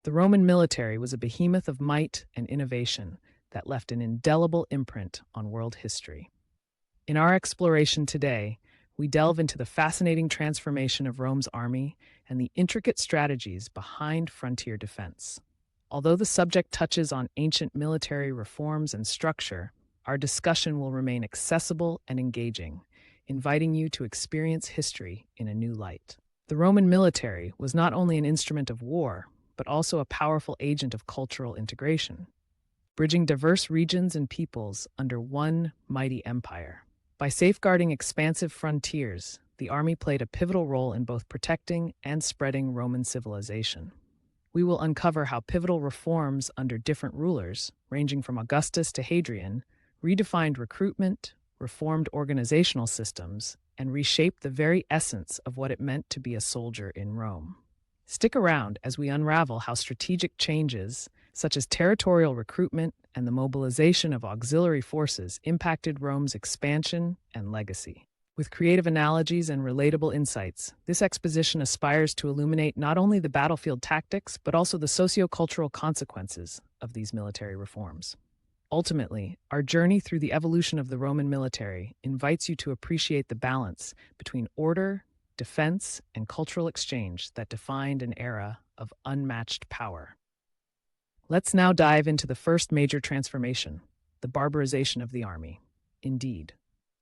The Roman military was a behemoth of might and innovation that left an indelible imprint on world history. In our exploration today, we delve into the fascinating transformation of Rome's army and the intricate strategies behind frontier defense. Although the subject touches on ancient military reforms and structure, our discussion will remain accessible and engaging, inviting you to experience history in a new light. The Roman military was not only an instrument of war, but also a powerful agent of cultural integration, bridging diverse regions and peoples under one mighty empire. By safeguarding expansive frontiers, the army played a pivotal role in both protecting and spreading Roman civilization. We will uncover how pivotal reforms under different rulers, ranging from Augustus to Hadrian, redefined recruitment, reformed organizational systems, and reshaped the very essence of what it meant to be a soldier in Rome. Stick around as we unravel how strategic changes, such as territorial recruitment and the mobilization of auxiliary forces, impacted Rome's expansion and legacy. With creative analogies and relatable insights, this exposition aspires to illuminate not only the battlefield tactics, but also the sociocultural consequences of these military reforms. Ultimately, our journey through the evolution of the Roman military invites you to appreciate the balance between order, defense, and cultural exchange that defined an era of unmatched power. Let's now dive into the first major transformation, the barbarization of the army. Indeed,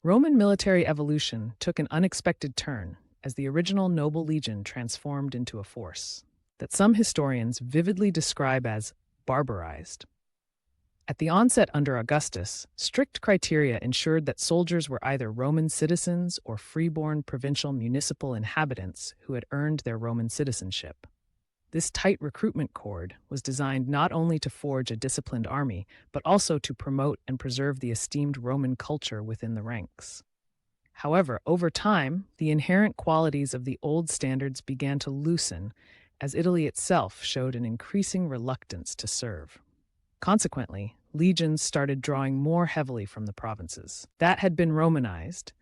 Roman military evolution took an unexpected turn as the original noble legion transformed into a force that some historians vividly describe as barbarized. At the onset under Augustus, strict criteria ensured that soldiers were either Roman citizens or freeborn provincial municipal inhabitants who had earned their Roman citizenship. This tight recruitment cord was designed not only to forge a disciplined army, but also to promote and preserve the esteemed Roman culture within the ranks. However, over time, the inherent qualities of the old standards began to loosen, as Italy itself showed an increasing reluctance to serve. Consequently, legions started drawing more heavily from the provinces that had been Romanized,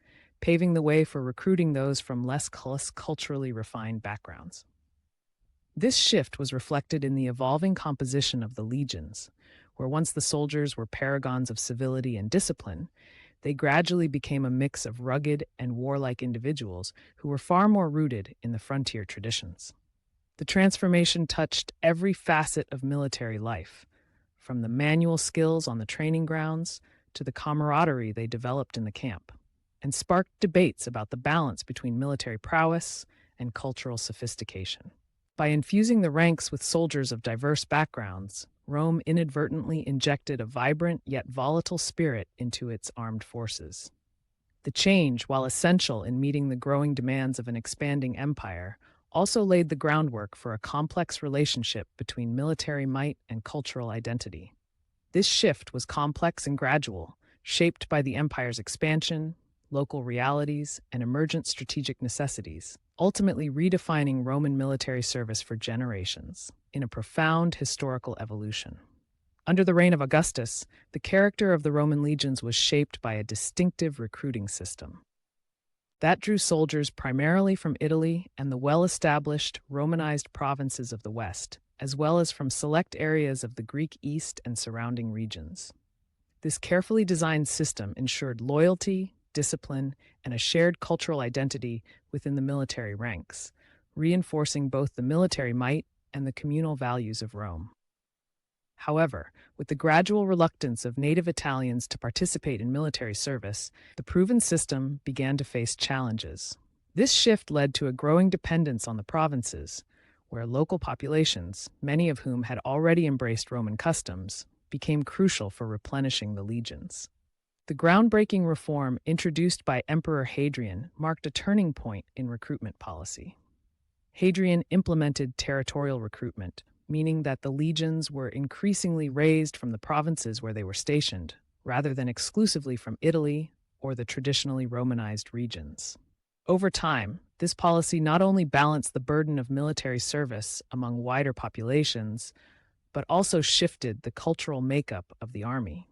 paving the way for recruiting those from less culturally refined backgrounds. This shift was reflected in the evolving composition of the legions, where once the soldiers were paragons of civility and discipline, they gradually became a mix of rugged and warlike individuals who were far more rooted in the frontier traditions. The transformation touched every facet of military life, from the manual skills on the training grounds to the camaraderie they developed in the camp, and sparked debates about the balance between military prowess and cultural sophistication. By infusing the ranks with soldiers of diverse backgrounds, Rome inadvertently injected a vibrant yet volatile spirit into its armed forces. The change, while essential in meeting the growing demands of an expanding empire, also laid the groundwork for a complex relationship between military might and cultural identity. This shift was complex and gradual, shaped by the empire's expansion, local realities, and emergent strategic necessities, ultimately redefining Roman military service for generations in a profound historical evolution. Under the reign of Augustus, the character of the Roman legions was shaped by a distinctive recruiting system that drew soldiers primarily from Italy and the well-established Romanized provinces of the West, as well as from select areas of the Greek East and surrounding regions. This carefully designed system ensured loyalty, discipline, and a shared cultural identity within the military ranks, reinforcing both the military might and the communal values of Rome. However, with the gradual reluctance of native Italians to participate in military service, the proven system began to face challenges. This shift led to a growing dependence on the provinces, where local populations, many of whom had already embraced Roman customs, became crucial for replenishing the legions. The groundbreaking reform introduced by Emperor Hadrian marked a turning point in recruitment policy. Hadrian implemented territorial recruitment, meaning that the legions were increasingly raised from the provinces where they were stationed, rather than exclusively from Italy or the traditionally Romanized regions. Over time, this policy not only balanced the burden of military service among wider populations, but also shifted the cultural makeup of the army.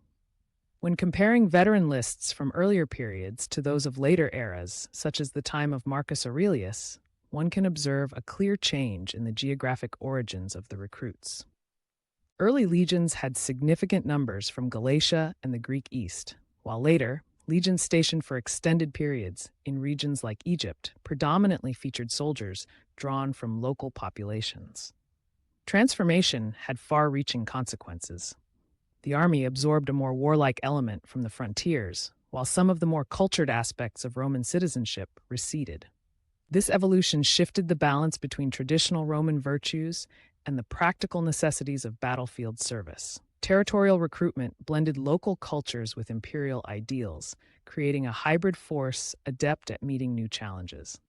When comparing veteran lists from earlier periods to those of later eras, such as the time of Marcus Aurelius, one can observe a clear change in the geographic origins of the recruits. Early legions had significant numbers from Galatia and the Greek East, while later, legions stationed for extended periods in regions like Egypt predominantly featured soldiers drawn from local populations. Transformation had far-reaching consequences. The army absorbed a more warlike element from the frontiers, while some of the more cultured aspects of Roman citizenship receded. This evolution shifted the balance between traditional Roman virtues and the practical necessities of battlefield service. Territorial recruitment blended local cultures with imperial ideals, creating a hybrid force adept at meeting new challenges.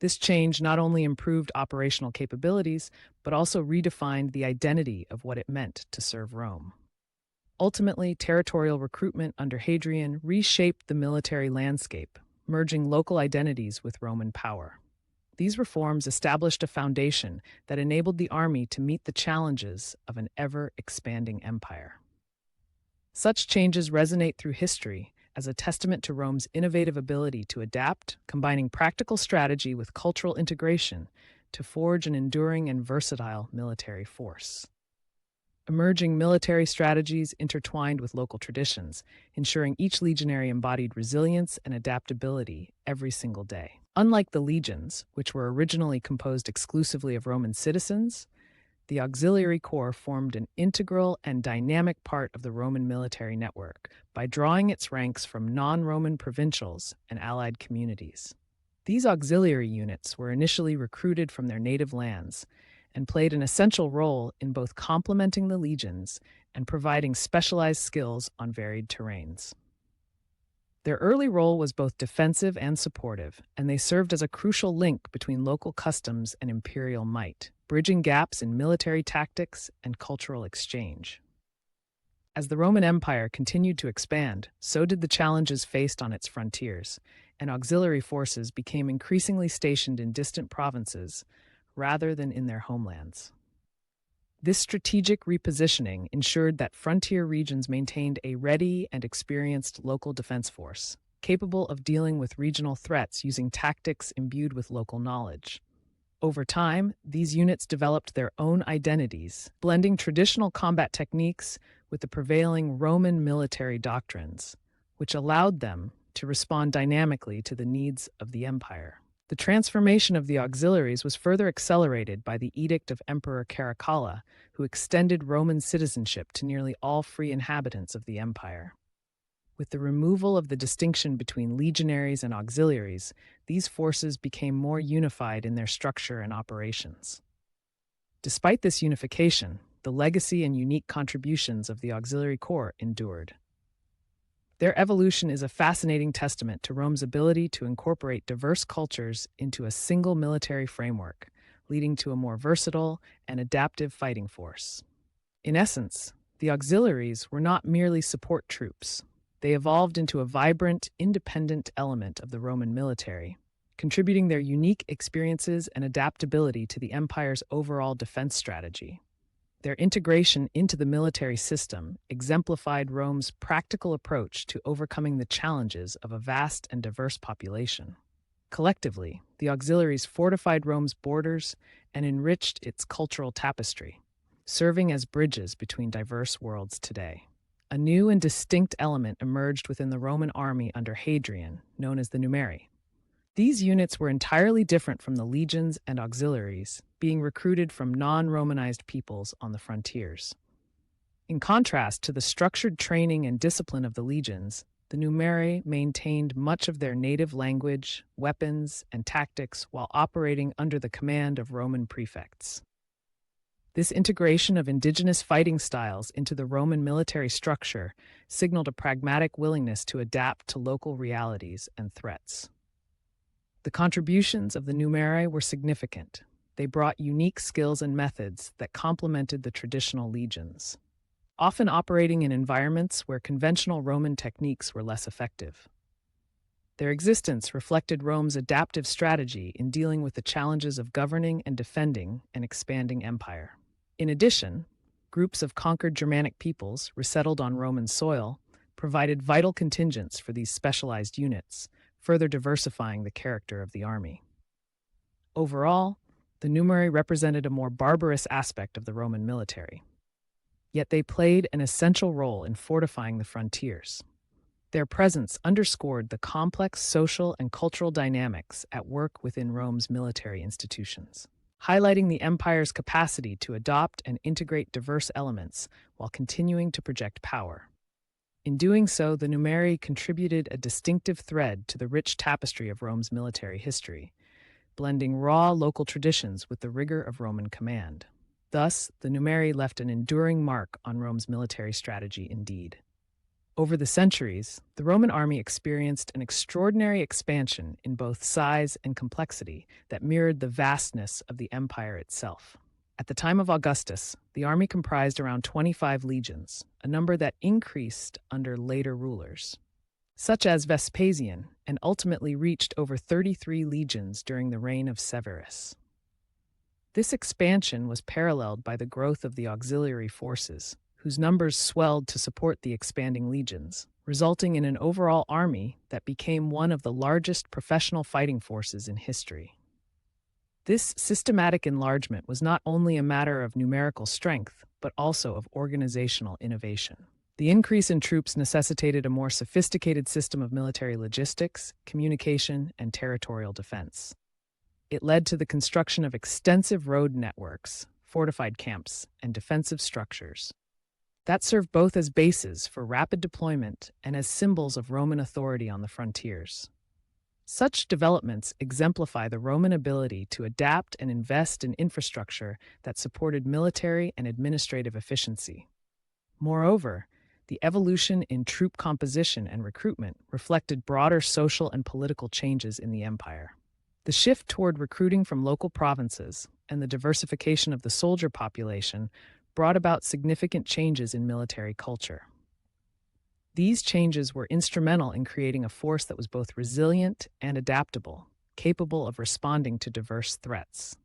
This change not only improved operational capabilities, but also redefined the identity of what it meant to serve Rome. Ultimately, territorial recruitment under Hadrian reshaped the military landscape, merging local identities with Roman power. These reforms established a foundation that enabled the army to meet the challenges of an ever-expanding empire. Such changes resonate through history as a testament to Rome's innovative ability to adapt, combining practical strategy with cultural integration to forge an enduring and versatile military force. Emerging military strategies intertwined with local traditions, ensuring each legionary embodied resilience and adaptability every single day. Unlike the legions, which were originally composed exclusively of Roman citizens, the auxiliary corps formed an integral and dynamic part of the Roman military network by drawing its ranks from non-Roman provincials and allied communities. These auxiliary units were initially recruited from their native lands and played an essential role in both complementing the legions and providing specialized skills on varied terrains. Their early role was both defensive and supportive, and they served as a crucial link between local customs and imperial might, bridging gaps in military tactics and cultural exchange. As the Roman Empire continued to expand, so did the challenges faced on its frontiers, and auxiliary forces became increasingly stationed in distant provinces rather than in their homelands. This strategic repositioning ensured that frontier regions maintained a ready and experienced local defense force, capable of dealing with regional threats using tactics imbued with local knowledge. Over time, these units developed their own identities, blending traditional combat techniques with the prevailing Roman military doctrines, which allowed them to respond dynamically to the needs of the empire. The transformation of the auxiliaries was further accelerated by the edict of Emperor Caracalla, who extended Roman citizenship to nearly all free inhabitants of the empire. With the removal of the distinction between legionaries and auxiliaries, these forces became more unified in their structure and operations. Despite this unification, the legacy and unique contributions of the auxiliary corps endured. Their evolution is a fascinating testament to Rome's ability to incorporate diverse cultures into a single military framework, leading to a more versatile and adaptive fighting force. In essence, the auxiliaries were not merely support troops. They evolved into a vibrant, independent element of the Roman military, contributing their unique experiences and adaptability to the empire's overall defense strategy. Their integration into the military system exemplified Rome's practical approach to overcoming the challenges of a vast and diverse population. Collectively, the auxiliaries fortified Rome's borders and enriched its cultural tapestry, serving as bridges between diverse worlds today. A new and distinct element emerged within the Roman army under Hadrian, known as the numeri. These units were entirely different from the legions and auxiliaries, being recruited from non-Romanized peoples on the frontiers. In contrast to the structured training and discipline of the legions, the numeri maintained much of their native language, weapons, and tactics while operating under the command of Roman prefects. This integration of indigenous fighting styles into the Roman military structure signaled a pragmatic willingness to adapt to local realities and threats. The contributions of the numeri were significant. They brought unique skills and methods that complemented the traditional legions, often operating in environments where conventional Roman techniques were less effective. Their existence reflected Rome's adaptive strategy in dealing with the challenges of governing and defending an expanding empire. In addition, groups of conquered Germanic peoples resettled on Roman soil provided vital contingents for these specialized units, further diversifying the character of the army. Overall, the numeri represented a more barbarous aspect of the Roman military. Yet they played an essential role in fortifying the frontiers. Their presence underscored the complex social and cultural dynamics at work within Rome's military institutions, highlighting the empire's capacity to adopt and integrate diverse elements while continuing to project power. In doing so, the numeri contributed a distinctive thread to the rich tapestry of Rome's military history, blending raw local traditions with the rigor of Roman command. Thus, the numeri left an enduring mark on Rome's military strategy indeed. Over the centuries, the Roman army experienced an extraordinary expansion in both size and complexity that mirrored the vastness of the empire itself. At the time of Augustus, the army comprised around 25 legions, a number that increased under later rulers, such as Vespasian, and ultimately reached over 33 legions during the reign of Severus. This expansion was paralleled by the growth of the auxiliary forces, whose numbers swelled to support the expanding legions, resulting in an overall army that became one of the largest professional fighting forces in history. This systematic enlargement was not only a matter of numerical strength, but also of organizational innovation. The increase in troops necessitated a more sophisticated system of military logistics, communication, and territorial defense. It led to the construction of extensive road networks, fortified camps, and defensive structures that served both as bases for rapid deployment and as symbols of Roman authority on the frontiers. Such developments exemplify the Roman ability to adapt and invest in infrastructure that supported military and administrative efficiency. Moreover, the evolution in troop composition and recruitment reflected broader social and political changes in the empire. The shift toward recruiting from local provinces and the diversification of the soldier population brought about significant changes in military culture. These changes were instrumental in creating a force that was both resilient and adaptable, capable of responding to diverse threats.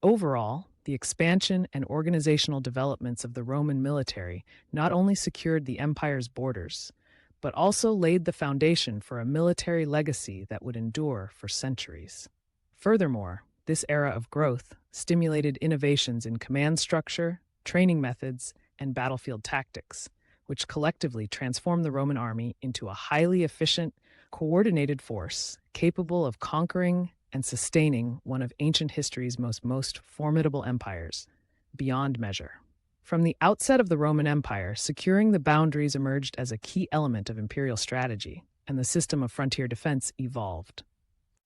Overall, the expansion and organizational developments of the Roman military not only secured the empire's borders, but also laid the foundation for a military legacy that would endure for centuries. Furthermore, this era of growth stimulated innovations in command structure, training methods, and battlefield tactics, which collectively transformed the Roman army into a highly efficient, coordinated force capable of conquering and sustaining one of ancient history's most formidable empires, beyond measure. From the outset of the Roman Empire, securing the boundaries emerged as a key element of imperial strategy, and the system of frontier defense evolved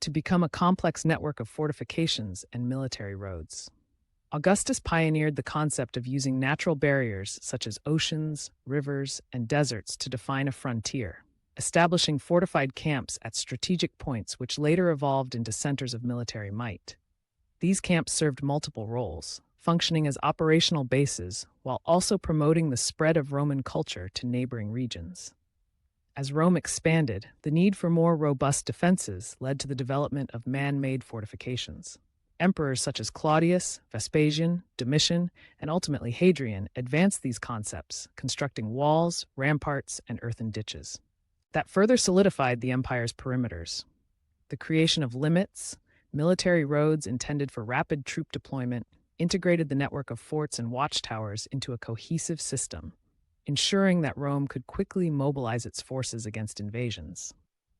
to become a complex network of fortifications and military roads. Augustus pioneered the concept of using natural barriers such as oceans, rivers, and deserts to define a frontier, establishing fortified camps at strategic points which later evolved into centers of military might. These camps served multiple roles, functioning as operational bases while also promoting the spread of Roman culture to neighboring regions. As Rome expanded, the need for more robust defenses led to the development of man-made fortifications. Emperors such as Claudius, Vespasian, Domitian, and ultimately Hadrian advanced these concepts, constructing walls, ramparts, and earthen ditches that further solidified the empire's perimeters. The creation of limits, military roads intended for rapid troop deployment, integrated the network of forts and watchtowers into a cohesive system, ensuring that Rome could quickly mobilize its forces against invasions.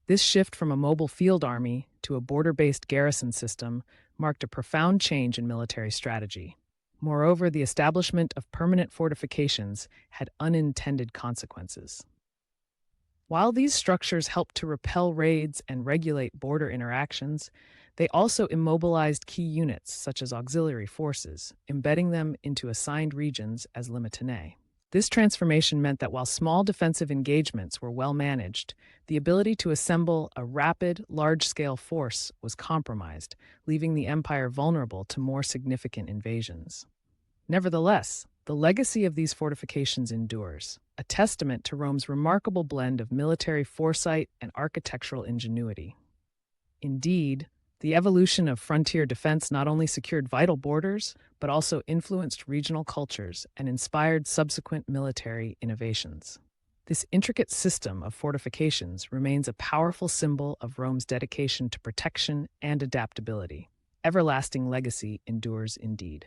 This shift from a mobile field army to a border-based garrison system marked a profound change in military strategy. Moreover, the establishment of permanent fortifications had unintended consequences. While these structures helped to repel raids and regulate border interactions, they also immobilized key units such as auxiliary forces, embedding them into assigned regions as limitanae. This transformation meant that while small defensive engagements were well managed, the ability to assemble a rapid, large-scale force was compromised, leaving the empire vulnerable to more significant invasions. Nevertheless, the legacy of these fortifications endures, a testament to Rome's remarkable blend of military foresight and architectural ingenuity. Indeed, the evolution of frontier defense not only secured vital borders, but also influenced regional cultures and inspired subsequent military innovations. This intricate system of fortifications remains a powerful symbol of Rome's dedication to protection and adaptability, everlasting legacy endures indeed.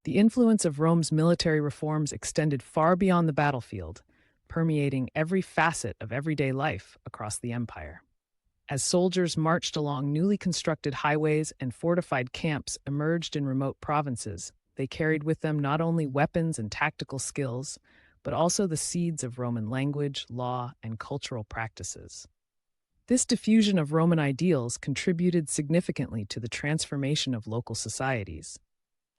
The influence of Rome's military reforms extended far beyond the battlefield, permeating every facet of everyday life across the empire. As soldiers marched along newly constructed highways and fortified camps emerged in remote provinces, they carried with them not only weapons and tactical skills, but also the seeds of Roman language, law, and cultural practices. This diffusion of Roman ideals contributed significantly to the transformation of local societies,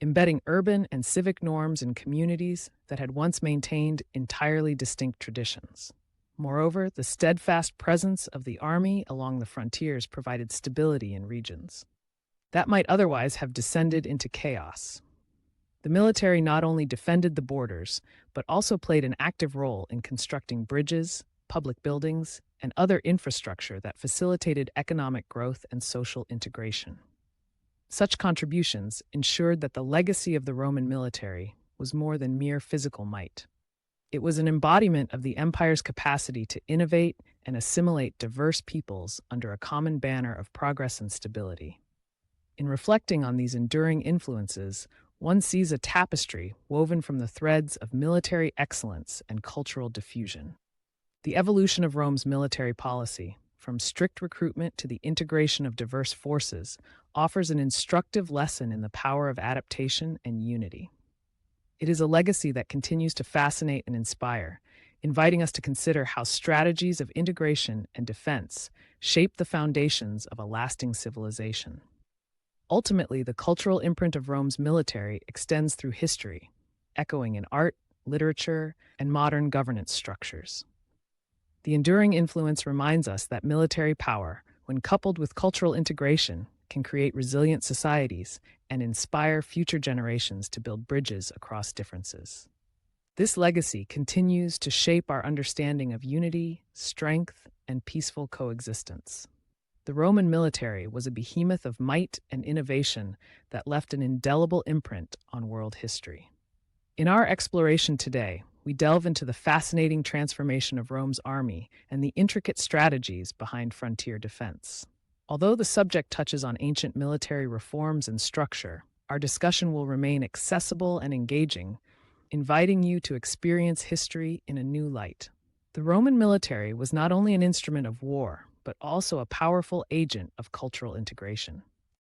embedding urban and civic norms in communities that had once maintained entirely distinct traditions. Moreover, the steadfast presence of the army along the frontiers provided stability in regions that might otherwise have descended into chaos. The military not only defended the borders, but also played an active role in constructing bridges, public buildings, and other infrastructure that facilitated economic growth and social integration. Such contributions ensured that the legacy of the Roman military was more than mere physical might. It was an embodiment of the empire's capacity to innovate and assimilate diverse peoples under a common banner of progress and stability. In reflecting on these enduring influences, one sees a tapestry woven from the threads of military excellence and cultural diffusion. The evolution of Rome's military policy, from strict recruitment to the integration of diverse forces, offers an instructive lesson in the power of adaptation and unity. It is a legacy that continues to fascinate and inspire, inviting us to consider how strategies of integration and defense shape the foundations of a lasting civilization. Ultimately, the cultural imprint of Rome's military extends through history, echoing in art, literature, and modern governance structures. The enduring influence reminds us that military power, when coupled with cultural integration, can create resilient societies and inspire future generations to build bridges across differences. This legacy continues to shape our understanding of unity, strength, and peaceful coexistence. The Roman military was a behemoth of might and innovation that left an indelible imprint on world history. In our exploration today, we delve into the fascinating transformation of Rome's army and the intricate strategies behind frontier defense. Although the subject touches on ancient military reforms and structure, our discussion will remain accessible and engaging, inviting you to experience history in a new light. The Roman military was not only an instrument of war, but also a powerful agent of cultural integration.